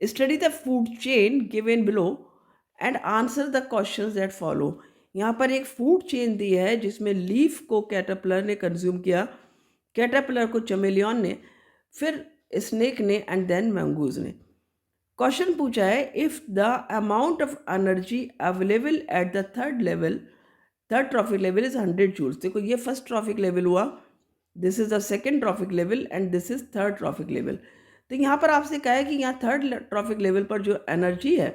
Study the food chain given below and answer the questions that follow. यहाँ पर एक food chain दी है जिसमें लीफ को कैटरपिलर ने कंज्यूम किया, कैटरपिलर को चमेलियन ने, फिर स्नेक ने एंड देन मंगूज ने। क्वेश्चन पूछा है if the amount of energy available at the third trophic level is 100 joules. देखो ये फर्स्ट ट्रॉफिक लेवल हुआ, this is the second trophic level and this is third trophic level. तो यहाँ पर आपसे कहा है कि यहाँ थर्ड ट्रॉफिक लेवल पर जो एनर्जी है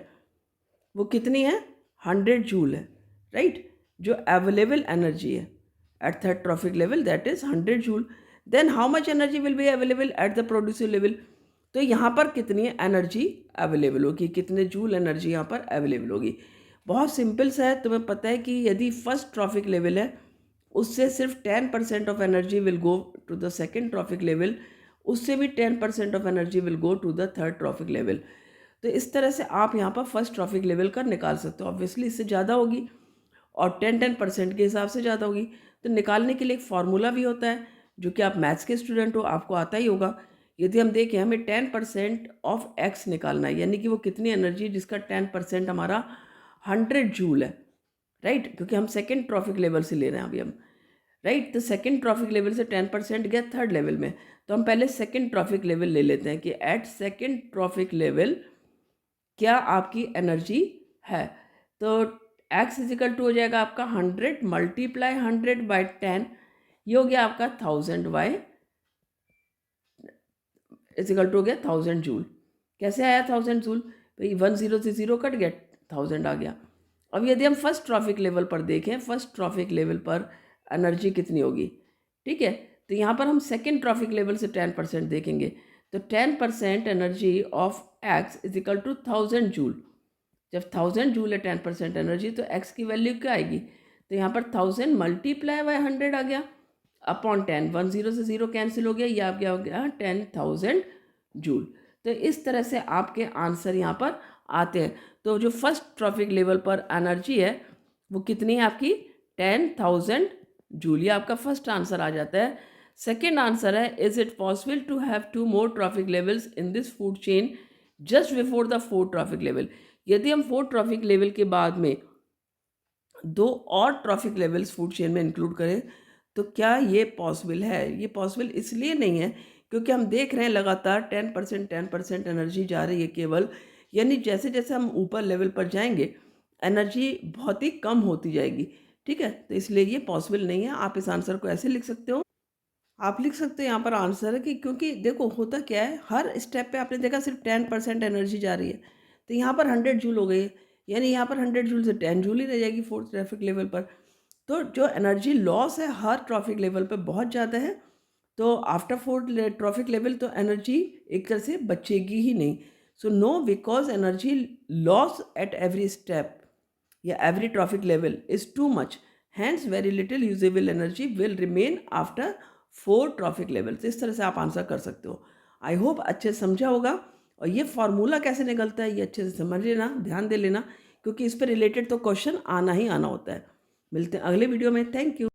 वो कितनी है, 100 जूल है, राइट। जो अवेलेबल एनर्जी है at third trophic level that is 100 joule. Then how much energy will be available at the producer level. तो यहाँ पर कितनी एनर्जी अवेलेबल होगी, कितने जूल एनर्जी यहाँ पर अवेलेबल होगी। बहुत सिंपल सा है, तुम्हें पता है कि यदि फर्स्ट ट्रॉफिक लेवल है उससे सिर्फ 10% of energy will go to the second trophic level, उससे भी 10% of energy will go to the third trophic level. तो इस तरह से आप यहाँ पर फर्स्ट ट्रॉफिक लेवल का निकाल सकते हो। ऑब्वियसली इससे ज़्यादा होगी और 10% के हिसाब से ज़्यादा होगी। तो निकालने के लिए एक फार्मूला भी होता है जो कि आप मैथ्स के स्टूडेंट हो, आपको आता ही होगा। यदि हम देखें हमें 10% ऑफ एक्स निकालना है, यानी कि वो कितनी एनर्जी जिसका 10% हमारा 100 जूल है, राइट, क्योंकि हम सेकेंड ट्रॉफिक लेवल से ले रहे हैं अभी हम, राइट। तो सेकेंड ट्रॉफिक लेवल से 10% गया थर्ड लेवल में, तो हम पहले सेकेंड ट्रॉफिक लेवल ले लेते हैं कि एट सेकेंड ट्रॉफिक लेवल क्या आपकी एनर्जी है। तो एक्स इजिकल टू हो जाएगा आपका 100 मल्टीप्लाई 100/10, ये हो गया आपका 1000 वाई इजिकल टू हो गया 1000 जूल। कैसे आया 1000 जूल, भाई 10 से 0 कट गया, 1000 आ गया। अब यदि हम फर्स्ट ट्रॉफिक लेवल पर देखें, फर्स्ट ट्रॉफिक लेवल पर एनर्जी कितनी होगी, ठीक है। तो यहाँ पर हम सेकेंड ट्रॉफिक लेवल से 10% देखेंगे, तो 10% energy of X is equal to 1000 joule. जब 1000 जूल है 10% एनर्जी, तो एक्स की वैल्यू क्या आएगी, तो यहाँ पर 1000 मल्टीप्लाई बाय 100 आ गया अपॉन 10, 10 से 0 कैंसिल हो गया, ये आप क्या हो गया 10,000 जूल। तो इस तरह से आपके आंसर यहाँ पर आते हैं। तो जो फर्स्ट ट्रॉफिक लेवल पर एनर्जी है वो कितनी है आपकी 10,000 जूल, ये आपका फर्स्ट आंसर आ जाता है। सेकेंड आंसर है is it possible to have 2 more trophic levels in this food chain just before the 4th trophic level. यदि हम 4th ट्रॉफिक लेवल के बाद में 2 और ट्रॉफिक लेवल्स फूड चेन में इंक्लूड करें तो क्या ये पॉसिबल है। ये पॉसिबल इसलिए नहीं है क्योंकि हम देख रहे हैं लगातार 10% एनर्जी जा रही है केवल, यानी जैसे जैसे हम ऊपर लेवल पर जाएंगे एनर्जी बहुत ही कम होती जाएगी, ठीक है। तो इसलिए ये पॉसिबल नहीं है। आप इस आंसर को ऐसे लिख सकते हो, आप लिख सकते हो यहाँ पर आंसर है कि क्योंकि देखो होता क्या है, हर स्टेप पे आपने देखा सिर्फ 10% एनर्जी जा रही है, तो यहाँ पर 100 जूल हो गई है, यानी यहाँ पर 100 जूल से 10 जूल ही रह जाएगी फोर्थ ट्रैफिक लेवल पर। तो जो एनर्जी लॉस है हर ट्रॉफिक लेवल पर बहुत ज़्यादा है, तो आफ्टर फोर्थ ट्रॉफिक लेवल तो एनर्जी एक तरह से बचेगी ही नहीं। So no, because energy loss at every step या every trophic level is too much, hence very little usable energy will remain after 4 trophic levels. इस तरह से आप आंसर कर सकते हो। आई होप अच्छे से समझा होगा, और ये फार्मूला कैसे निकलता है ये अच्छे से समझ लेना, ध्यान दे लेना, क्योंकि इस पर रिलेटेड तो क्वेश्चन आना ही आना होता है। मिलते हैं अगले वीडियो में, थैंक यू।